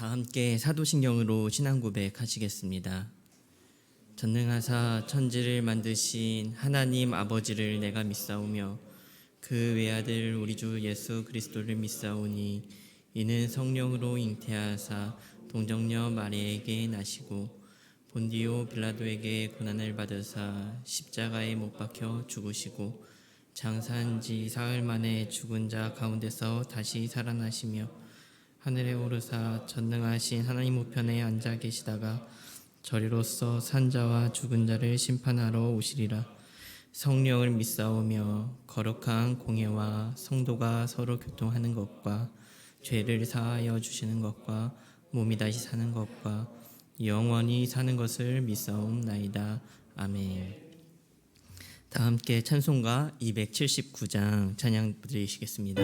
다 함께 사도신경으로 신앙 고백하시겠습니다. 전능하사 천지를 만드신 하나님 아버지를 내가 믿사오며 그 외아들 우리 주 예수 그리스도를 믿사오니 이는 성령으로 잉태하사 동정녀 마리아에게 나시고 본디오 빌라도에게 고난을 받으사 십자가에 못 박혀 죽으시고 장사한 지 사흘 만에 죽은 자 가운데서 다시 살아나시며 하늘에 오르사 전능하신 하나님 우편에 앉아 계시다가 저리로서 산자와 죽은 자를 심판하러 오시리라. 성령을 믿사오며 거룩한 공예와 성도가 서로 교통하는 것과 죄를 사하여 주시는 것과 몸이 다시 사는 것과 영원히 사는 것을 믿사옵나이다. 아멘. 다 함께 찬송가 279장 찬양 드리시겠습니다.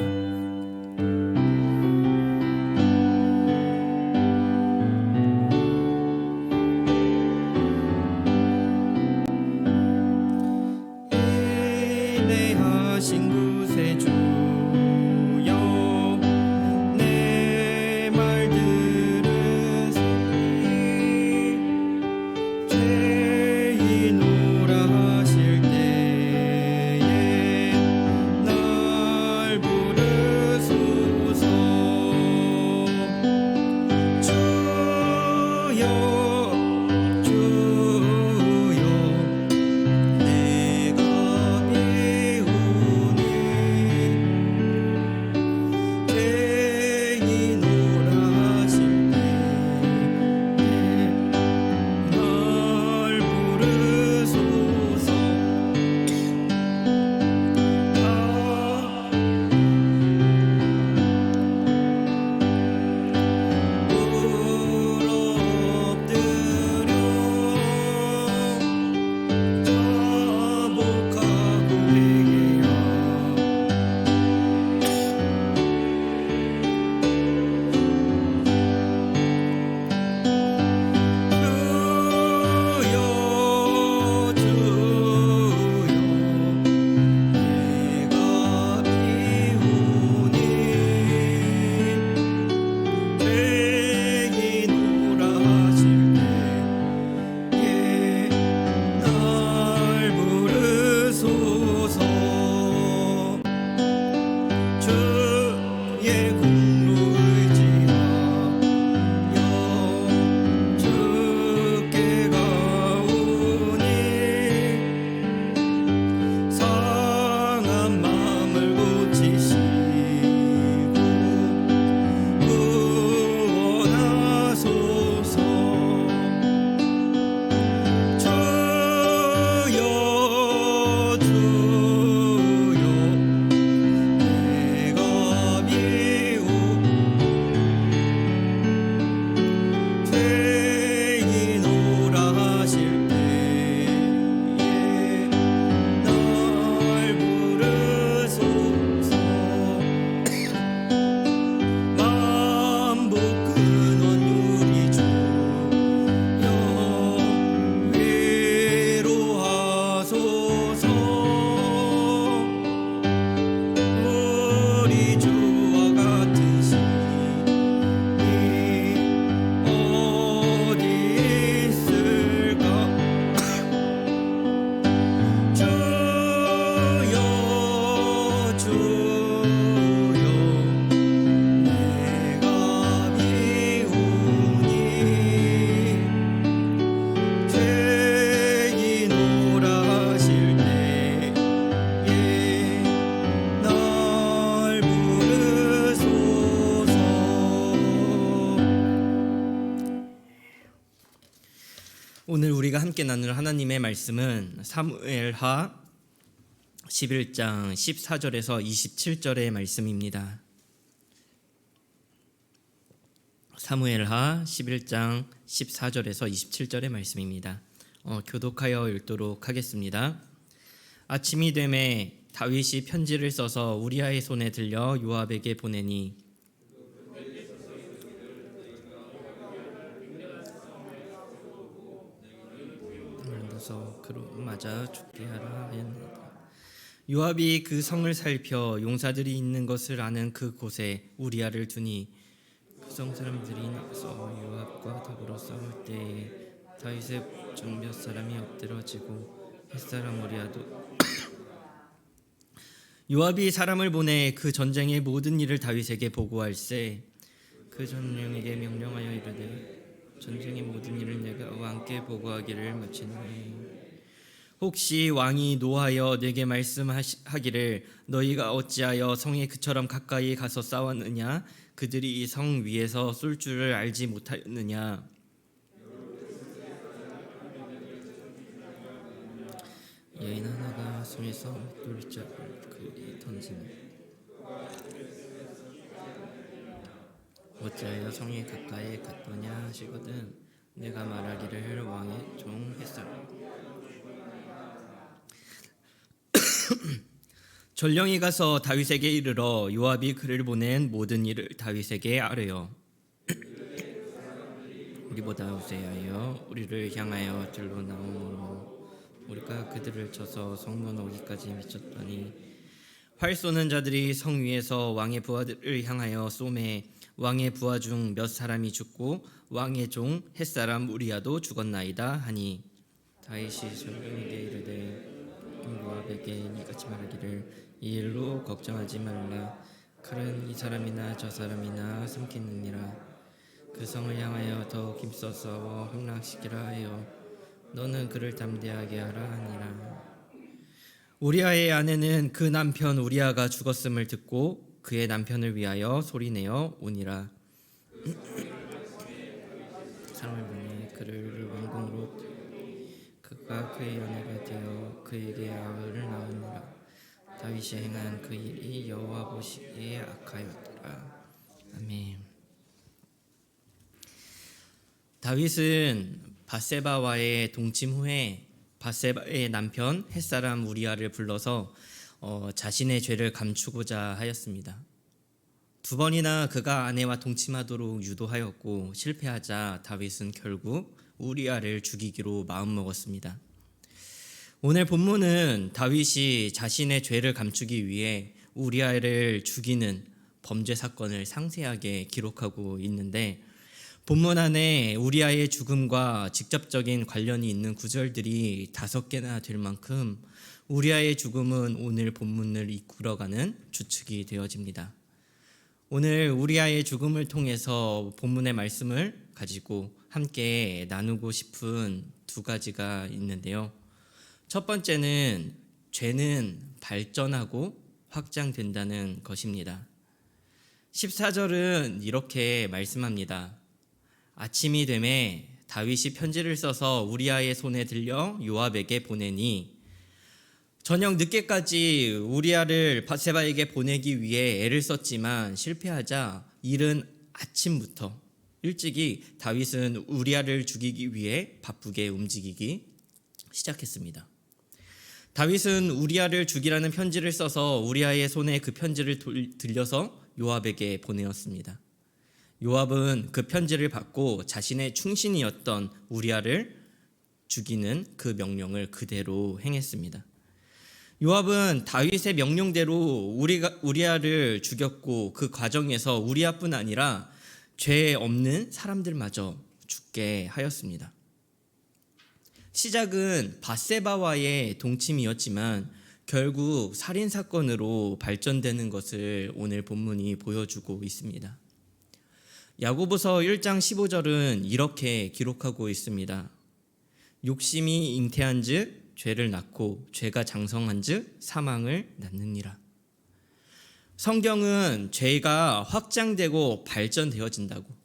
예배하신 구세 주여 내 말 들으시니 죄인오라 하실 때에 날 부르소서. 주여 주여 내가 배우니 죄인오라 하실 때에 날 부르소서. 자복하고 회개하라. 주여 주여 내가 비우니 죄인오라 하실 때에 날 부르소서. 주의 공로 의지하여 주께 가오니 상한 마음을 고치시고 구원하소서. 주여 주여 내가 비우니 죄인오라 하실 때에 날 부르소서. 만복 근원 우리 주여 위로하소서. 우리 주와 같은 신이 어디 있을까. 주여 주여 내가 비우니 죄인오라 하실 때에 날 부르소서. 오늘 우리가 함께 나눌 하나님의 말씀은 사무엘하 11장 14절에서 27절의 말씀입니다. 사무엘하 11장 14절에서 27절의 말씀입니다. 교독하여 읽도록 하겠습니다. 아침이 되매 다윗이 편지를 써서 우리아의 손에 들려 요압에게 보내니 그래서 그로 맞아 죽게 하라 하였나이다. 요압이 그 성을 살펴 용사들이 있는 것을 아는 그 곳에 우리아를 두니 백성 사람들이 나서 요압과 더불어 싸울 때에 다윗의 중 몇 사람이 엎드러지고 햇사람 우리아도 요압이 사람을 보내 그 전쟁의 모든 일을 다윗에게 보고할세 그 전령에게 명령하여 이르되 전쟁의 모든 일을 내가 왕께 보고하기를 마치노니 혹시 왕이 노하여 내게 말씀하기를 너희가 어찌하여 성에 그처럼 가까이 가서 싸웠느냐 그들이 이 성 위에서 쏠 줄을 알지 못하였느냐 여인 하나가 성에서 돌짝을 그리 던지니 어찌하여 성에 가까이 갔더냐 하시거든 내가 말하기를 왕의 종 햇사람 전령이 가서 다윗에게 이르러 요압이 그를 보낸 모든 일을 다윗에게 아뢰어 우리보다 우세하여 우리를 향하여 들로 나오므로 우리가 그들을 쳐서 성문 오기까지 미쳤더니 활 쏘는 자들이 성 위에서 왕의 부하들을 향하여 쏘매 왕의 부하 중 몇 사람이 죽고 왕의 종 햇사람 우리아도 죽었나이다 하니 다윗이 전령에게 이르되 요압에게 이같이 말하기를 이 일로 걱정하지 말라 칼은 이 사람이나 저 사람이나 삼키느니라 그 성을 향하여 더 힘써 싸워 함락시키라 하여 너는 그를 담대하게 하라 하니라 우리아의 아내는 그 남편 우리아가 죽었음을 듣고 그의 남편을 위하여 소리내어 우니라 사람을 보내 그를 왕궁으로 그가 그의 아내가 되어 그에게 아들을 낳으니라 다윗이 행한 그 일이 여호와 보시기에 악하였더라. 아멘. 다윗은 밧세바와의 동침 후에 밧세바의 남편 햇사람 우리아를 불러서 자신의 죄를 감추고자 하였습니다. 두 번이나 그가 아내와 동침하도록 유도하였고 실패하자 다윗은 결국 우리아를 죽이기로 마음먹었습니다. 오늘 본문은 다윗이 자신의 죄를 감추기 위해 우리아를 죽이는 범죄 사건을 상세하게 기록하고 있는데 본문 안에 우리아의 죽음과 직접적인 관련이 있는 구절들이 5개나 될 만큼 우리아의 죽음은 오늘 본문을 이끌어가는 주축이 되어집니다. 오늘 우리아의 죽음을 통해서 본문의 말씀을 가지고 함께 나누고 싶은 2가지가 있는데요. 첫 번째는 죄는 발전하고 확장된다는 것입니다. 14절은 이렇게 말씀합니다. 아침이 되매 다윗이 편지를 써서 우리아의 손에 들려 요압에게 보내니 저녁 늦게까지 우리아를 밧세바에게 보내기 위해 애를 썼지만 실패하자 이른 아침부터 일찍이 다윗은 우리아를 죽이기 위해 바쁘게 움직이기 시작했습니다. 다윗은 우리아를 죽이라는 편지를 써서 우리아의 손에 그 편지를 들려서 요압에게 보내었습니다. 요압은 그 편지를 받고 자신의 충신이었던 우리아를 죽이는 그 명령을 그대로 행했습니다. 요압은 다윗의 명령대로 우리아를 죽였고 그 과정에서 우리아뿐 아니라 죄 없는 사람들마저 죽게 하였습니다. 시작은 밧세바와의 동침이었지만 결국 살인사건으로 발전되는 것을 오늘 본문이 보여주고 있습니다. 야고보서 1장 15절은 이렇게 기록하고 있습니다. 욕심이 잉태한 즉 죄를 낳고 죄가 장성한 즉 사망을 낳느니라. 성경은 죄가 확장되고 발전되어진다고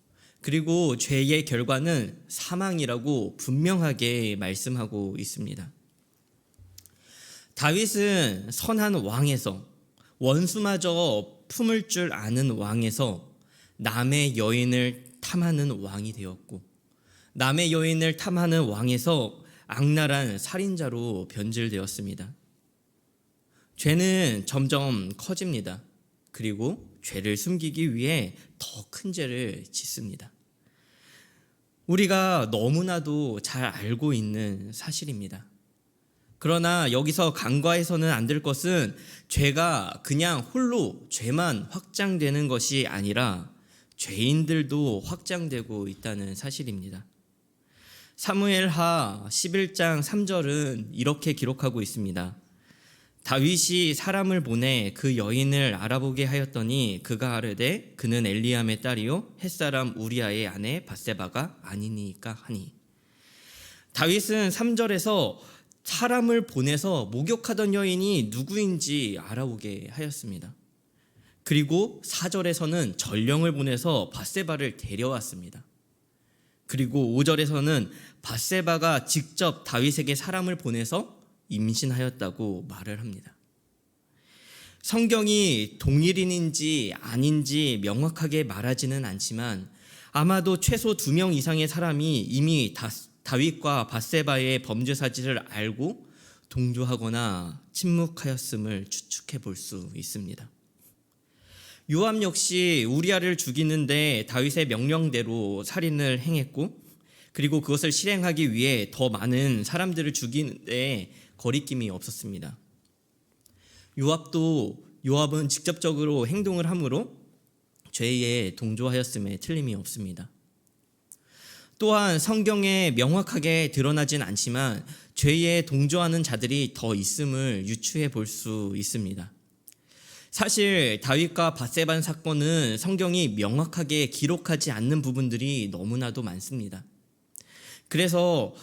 그리고 죄의 결과는 사망이라고 분명하게 말씀하고 있습니다. 다윗은 선한 왕에서 원수마저 품을 줄 아는 왕에서 남의 여인을 탐하는 왕이 되었고 남의 여인을 탐하는 왕에서 악랄한 살인자로 변질되었습니다. 죄는 점점 커집니다. 그리고 죄를 숨기기 위해 더 큰 죄를 짓습니다. 우리가 너무나도 잘 알고 있는 사실입니다. 그러나 여기서 간과해서는 안 될 것은 죄가 그냥 홀로 죄만 확장되는 것이 아니라 죄인들도 확장되고 있다는 사실입니다. 사무엘하 11장 3절은 이렇게 기록하고 있습니다. 다윗이 사람을 보내 그 여인을 알아보게 하였더니 그가 아뢰되 그는 엘리암의 딸이요 햇사람 우리아의 아내 밧세바가 아니니까 하니. 다윗은 3절에서 사람을 보내서 목욕하던 여인이 누구인지 알아보게 하였습니다. 그리고 4절에서는 전령을 보내서 밧세바를 데려왔습니다. 그리고 5절에서는 밧세바가 직접 다윗에게 사람을 보내서 임신하였다고 말을 합니다. 성경이 동일인인지 아닌지 명확하게 말하지는 않지만 아마도 최소 2명 이상의 사람이 이미 다윗과 밧세바의 범죄 사실을 알고 동조하거나 침묵하였음을 추측해 볼 수 있습니다. 요압 역시 우리아를 죽이는데 다윗의 명령대로 살인을 행했고, 그리고 그것을 실행하기 위해 더 많은 사람들을 죽이는데 거리낌이 없었습니다. 요압은 직접적으로 행동을 함으로 죄에 동조하였음에 틀림이 없습니다. 또한 성경에 명확하게 드러나진 않지만 죄에 동조하는 자들이 더 있음을 유추해 볼 수 있습니다. 사실 다윗과 밧세바 사건은 성경이 명확하게 기록하지 않는 부분들이 너무나도 많습니다. 그래서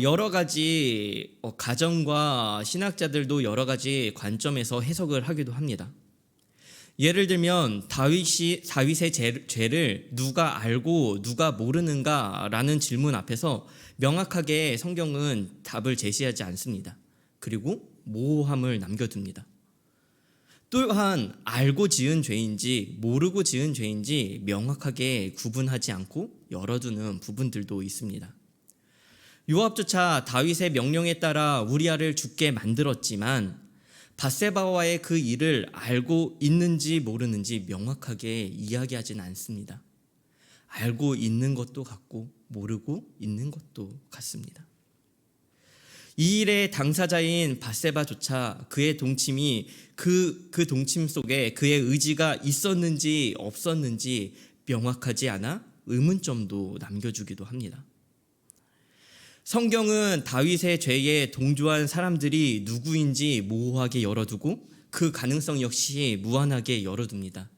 여러 가지 가정과 신학자들도 여러 가지 관점에서 해석을 하기도 합니다. 예를 들면 다윗의 죄를 누가 알고 누가 모르는가라는 질문 앞에서 명확하게 성경은 답을 제시하지 않습니다. 그리고 모호함을 남겨둡니다. 또한 알고 지은 죄인지 모르고 지은 죄인지 명확하게 구분하지 않고 열어두는 부분들도 있습니다. 요압조차 다윗의 명령에 따라 우리아를 죽게 만들었지만 밧세바와의 그 일을 알고 있는지 모르는지 명확하게 이야기하지는 않습니다. 알고 있는 것도 같고 모르고 있는 것도 같습니다. 이 일의 당사자인 밧세바조차 그의 동침이 그 동침 속에 그의 의지가 있었는지 없었는지 명확하지 않아 의문점도 남겨주기도 합니다. 성경은 다윗의 죄에 동조한 사람들이 누구인지 모호하게 열어두고 그 가능성 역시 무한하게 열어둡니다.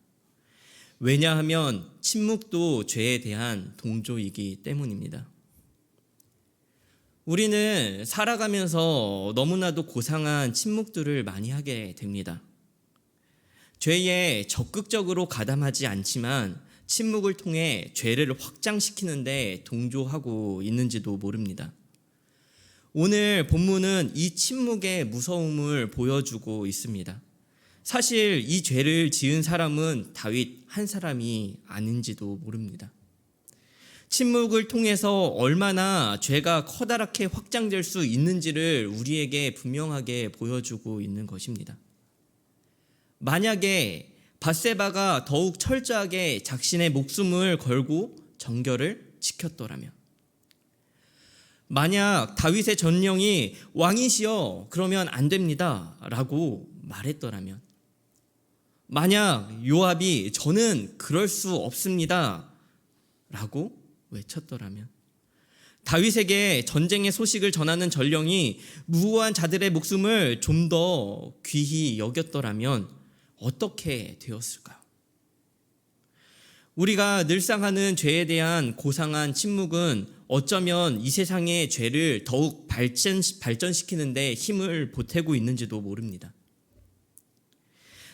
왜냐하면 침묵도 죄에 대한 동조이기 때문입니다. 우리는 살아가면서 너무나도 고상한 침묵들을 많이 하게 됩니다. 죄에 적극적으로 가담하지 않지만 침묵을 통해 죄를 확장시키는 데 동조하고 있는지도 모릅니다. 오늘 본문은 이 침묵의 무서움을 보여주고 있습니다. 사실 이 죄를 지은 사람은 다윗 한 사람이 아닌지도 모릅니다. 침묵을 통해서 얼마나 죄가 커다랗게 확장될 수 있는지를 우리에게 분명하게 보여주고 있는 것입니다. 만약에 밧세바가 더욱 철저하게 자신의 목숨을 걸고 정결을 지켰더라면, 만약 다윗의 전령이 왕이시여 그러면 안 됩니다 라고 말했더라면, 만약 요압이 저는 그럴 수 없습니다 라고 외쳤더라면, 다윗에게 전쟁의 소식을 전하는 전령이 무고한 자들의 목숨을 좀 더 귀히 여겼더라면 어떻게 되었을까요? 우리가 늘상 하는 죄에 대한 고상한 침묵은 어쩌면 이 세상의 죄를 더욱 발전시키는 데 힘을 보태고 있는지도 모릅니다.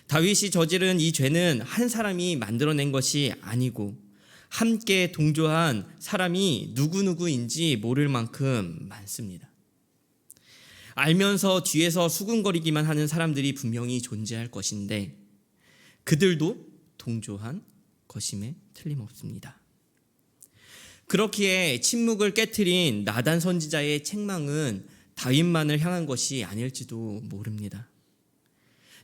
다윗이 저지른 이 죄는 한 사람이 만들어낸 것이 아니고 함께 동조한 사람이 누구인지 모를 만큼 많습니다. 알면서 뒤에서 수군거리기만 하는 사람들이 분명히 존재할 것인데 그들도 동조한 것임에 틀림없습니다. 그렇기에 침묵을 깨트린 나단 선지자의 책망은 다윗만을 향한 것이 아닐지도 모릅니다.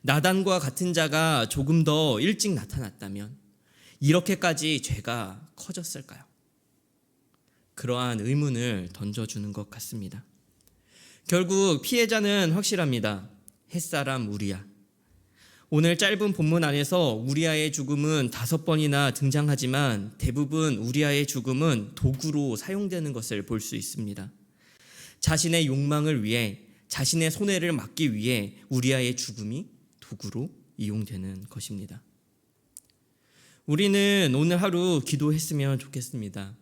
나단과 같은 자가 조금 더 일찍 나타났다면 이렇게까지 죄가 커졌을까요? 그러한 의문을 던져주는 것 같습니다. 결국 피해자는 확실합니다. 햇사람 우리아. 오늘 짧은 본문 안에서 우리아의 죽음은 5번이나 등장하지만 대부분 우리아의 죽음은 도구로 사용되는 것을 볼 수 있습니다. 자신의 욕망을 위해, 자신의 손해를 막기 위해 우리아의 죽음이 도구로 이용되는 것입니다. 우리는 오늘 하루 기도했으면 좋겠습니다.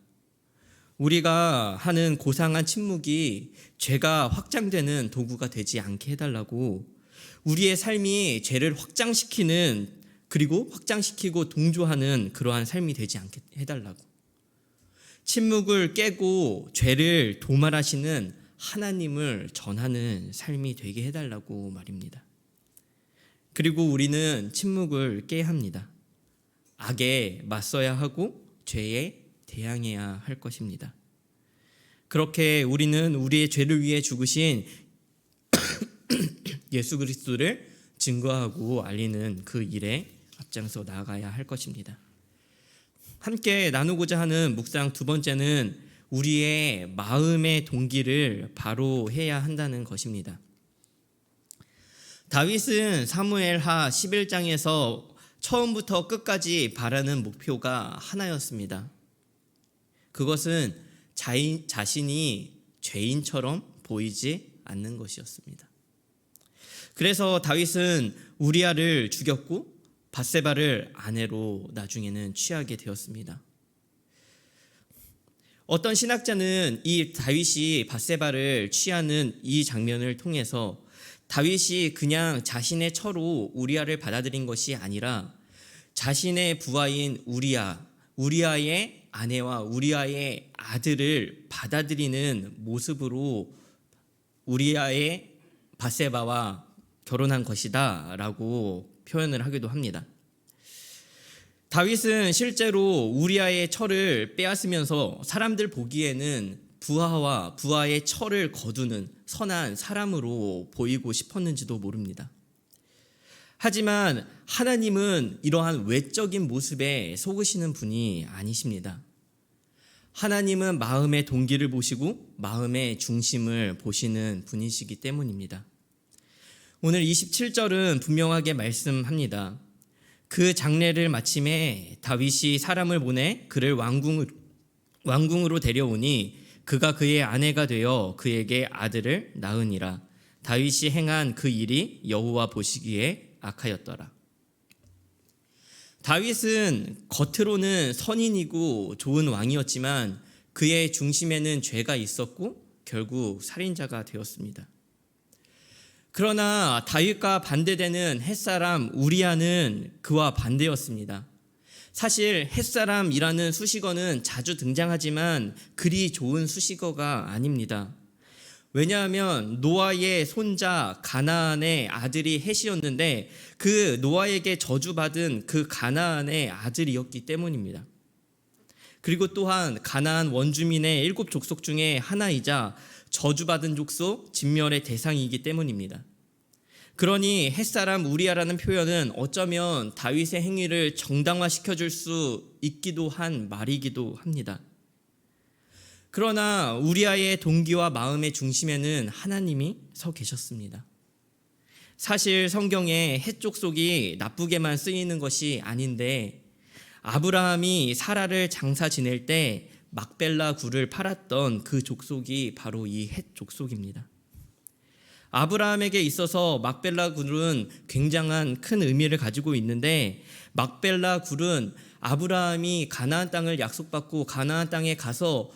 우리가 하는 고상한 침묵이 죄가 확장되는 도구가 되지 않게 해달라고, 우리의 삶이 죄를 확장시키는, 그리고 확장시키고 동조하는 그러한 삶이 되지 않게 해달라고, 침묵을 깨고 죄를 도말하시는 하나님을 전하는 삶이 되게 해달라고 말입니다. 그리고 우리는 침묵을 깨야 합니다. 악에 맞서야 하고 죄에 대항해야 할 것입니다. 그렇게 우리는 우리의 죄를 위해 죽으신 예수 그리스도를 증거하고 알리는 그 일에 앞장서 나아가야 할 것입니다. 함께 나누고자 하는 묵상 두 번째는 우리의 마음의 동기를 바로 해야 한다는 것입니다. 다윗은 사무엘하 11장에서 처음부터 끝까지 바라는 목표가 하나였습니다. 그것은 자신이 죄인처럼 보이지 않는 것이었습니다. 그래서 다윗은 우리아를 죽였고 밧세바를 아내로 나중에는 취하게 되었습니다. 어떤 신학자는 이 다윗이 밧세바를 취하는 이 장면을 통해서 다윗이 그냥 자신의 처로 우리아를 받아들인 것이 아니라 자신의 부하인 우리아의 아내와 우리아의 아들을 받아들이는 모습으로 우리아의 밧세바와 결혼한 것이다 라고 표현을 하기도 합니다. 다윗은 실제로 우리아의 처를 빼앗으면서 사람들 보기에는 부하의 처를 거두는 선한 사람으로 보이고 싶었는지도 모릅니다. 하지만 하나님은 이러한 외적인 모습에 속으시는 분이 아니십니다. 하나님은 마음의 동기를 보시고 마음의 중심을 보시는 분이시기 때문입니다. 오늘 27절은 분명하게 말씀합니다. 그 장례를 마침에 다윗이 사람을 보내 그를 왕궁으로 데려오니 그가 그의 아내가 되어 그에게 아들을 낳으니라. 다윗이 행한 그 일이 여호와 보시기에 악하였더라. 다윗은 겉으로는 선인이고 좋은 왕이었지만 그의 중심에는 죄가 있었고 결국 살인자가 되었습니다. 그러나 다윗과 반대되는 햇사람 우리아는 그와 반대였습니다. 사실 햇사람이라는 수식어는 자주 등장하지만 그리 좋은 수식어가 아닙니다. 왜냐하면 노아의 손자 가나안의 아들이 햇이었는데 그 노아에게 저주받은 그 가나안의 아들이었기 때문입니다. 그리고 또한 가나안 원주민의 7 족속 중에 하나이자 저주받은 족속 진멸의 대상이기 때문입니다. 그러니 햇사람 우리아라는 표현은 어쩌면 다윗의 행위를 정당화시켜줄 수 있기도 한 말이기도 합니다. 그러나 우리아의 동기와 마음의 중심에는 하나님이 서 계셨습니다. 사실 성경에 헷 족속이 나쁘게만 쓰이는 것이 아닌데 아브라함이 사라를 장사 지낼 때 막벨라 굴을 팔았던 그 족속이 바로 이 헷 족속입니다. 아브라함에게 있어서 막벨라 굴은 굉장한 큰 의미를 가지고 있는데 막벨라 굴은 아브라함이 가나안 땅을 약속받고 가나안 땅에 가서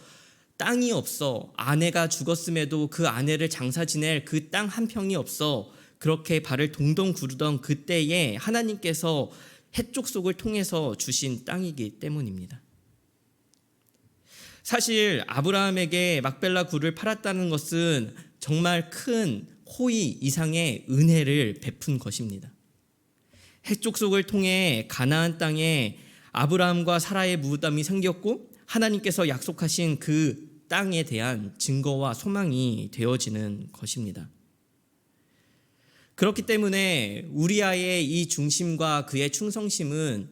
땅이 없어 아내가 죽었음에도 그 아내를 장사 지낼 그 땅 한 평이 없어 그렇게 발을 동동 구르던 그때에 하나님께서 헷 족속을 통해서 주신 땅이기 때문입니다. 사실 아브라함에게 막벨라 굴을 팔았다는 것은 정말 큰 호의 이상의 은혜를 베푼 것입니다. 헷 족속을 통해 가나안 땅에 아브라함과 사라의 무덤이 생겼고 하나님께서 약속하신 그 땅에 대한 증거와 소망이 되어지는 것입니다. 그렇기 때문에 우리아의 이 중심과 그의 충성심은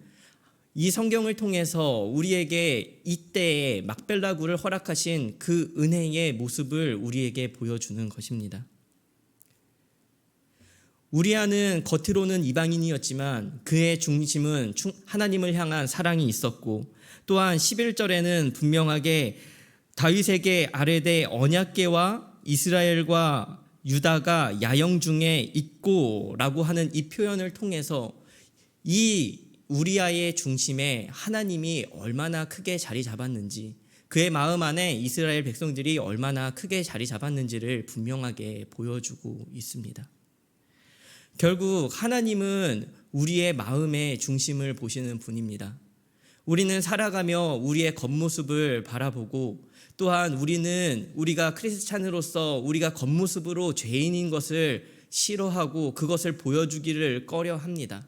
이 성경을 통해서 우리에게 이때에 막벨라 굴을 허락하신 그 은혜의 모습을 우리에게 보여주는 것입니다. 우리아는 겉으로는 이방인이었지만 그의 중심은 하나님을 향한 사랑이 있었고, 또한 11절에는 분명하게 다윗에게 아뢰되 언약궤와 이스라엘과 유다가 야영 중에 있고 라고 하는 이 표현을 통해서 이 우리아의 중심에 하나님이 얼마나 크게 자리 잡았는지, 그의 마음 안에 이스라엘 백성들이 얼마나 크게 자리 잡았는지를 분명하게 보여주고 있습니다. 결국 하나님은 우리의 마음의 중심을 보시는 분입니다. 우리는 살아가며 우리의 겉모습을 바라보고, 또한 우리가 크리스찬으로서 우리가 겉모습으로 죄인인 것을 싫어하고 그것을 보여주기를 꺼려합니다.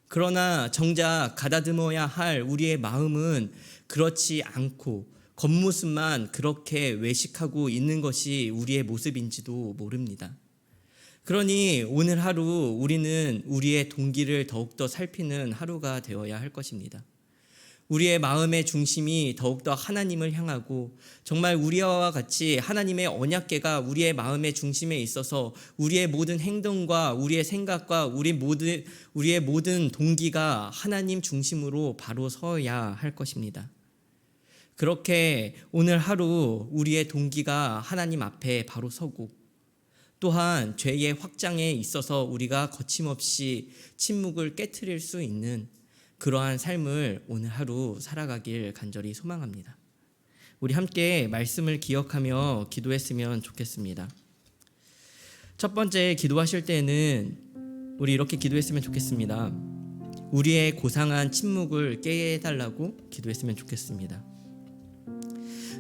그러나 정작 가다듬어야 할 우리의 마음은 그렇지 않고 겉모습만 그렇게 외식하고 있는 것이 우리의 모습인지도 모릅니다. 그러니 오늘 하루 우리는 우리의 동기를 더욱더 살피는 하루가 되어야 할 것입니다. 우리의 마음의 중심이 더욱더 하나님을 향하고, 정말 우리와 같이 하나님의 언약궤가 우리의 마음의 중심에 있어서 우리의 모든 행동과 우리의 생각과 우리의 모든 동기가 하나님 중심으로 바로 서야 할 것입니다. 그렇게 오늘 하루 우리의 동기가 하나님 앞에 바로 서고, 또한 죄의 확장에 있어서 우리가 거침없이 침묵을 깨트릴 수 있는 그러한 삶을 오늘 하루 살아가길 간절히 소망합니다. 우리 함께 말씀을 기억하며 기도했으면 좋겠습니다. 첫 번째, 기도하실 때는 우리 이렇게 기도했으면 좋겠습니다. 우리의 고상한 침묵을 깨게 해달라고 기도했으면 좋겠습니다.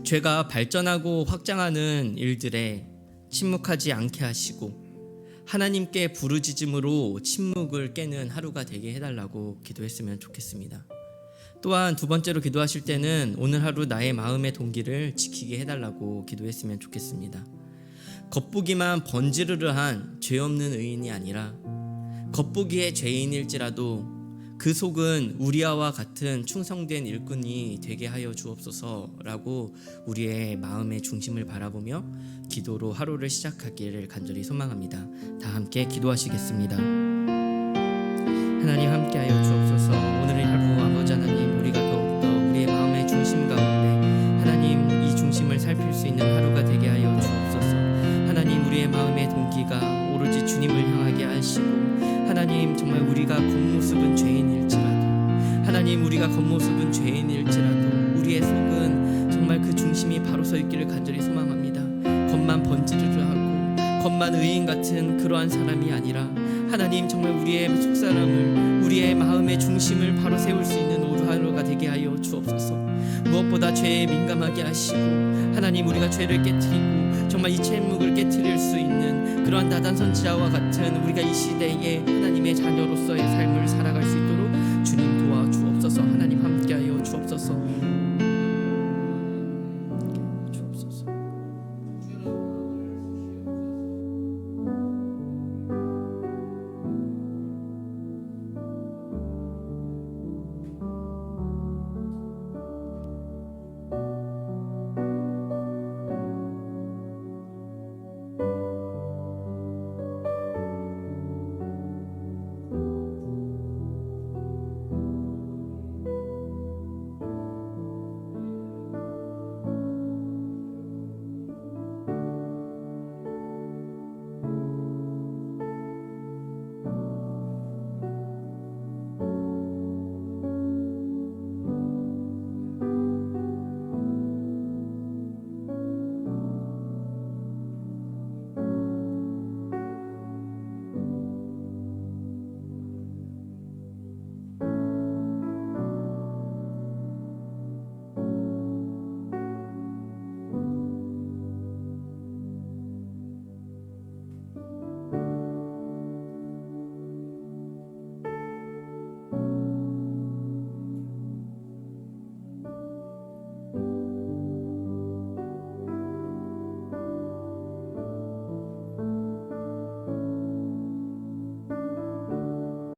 죄가 발전하고 확장하는 일들에 침묵하지 않게 하시고, 하나님께 부르짖음으로 침묵을 깨는 하루가 되게 해달라고 기도했으면 좋겠습니다. 또한 두 번째로 기도하실 때는 오늘 하루 나의 마음의 동기를 지키게 해달라고 기도했으면 좋겠습니다. 겉보기만 번지르르한 죄 없는 의인이 아니라 겉보기에 죄인일지라도 그 속은 우리아와 같은 충성된 일꾼이 되게 하여 주옵소서라고 우리의 마음의 중심을 바라보며 기도로 하루를 시작하기를 간절히 소망합니다. 다 함께 기도하시겠습니다. 하나님, 함께하여 주옵소서. 오늘의 하루 아버지 하나님, 우리가 더욱더 우리의 마음의 중심 가운데 하나님 이 중심을 살필 수 있는 하루가 되게 하여 주옵소서. 하나님, 우리의 마음의 동기가 오로지 주님을 향하게 하시고, 하나님 정말 우리가 겉모습은 죄인일지라도, 하나님 우리가 겉모습은 죄인일지라도 우리의 속은 정말 그 중심이 바로 서 있기를 간절히 소망합니다. 겉만 번지르르하고 겉만 의인 같은 그러한 사람이 아니라 하나님 정말 우리의 속사람을, 우리의 마음의 중심을 바로 세울 수 있는 오늘 하루가 되게 하여 주옵소서. 무엇보다 죄에 민감하게 하시고, 하나님 우리가 죄를 깨트리고 정말 이 침묵을 깨트릴 수 있는 그러한 나단 선지자와 같은 우리가 이 시대에 하나님의 자녀로서의 삶을 살아갈 수 있도록 주님 도와주옵소서. 하나님 함께하여 주옵소서.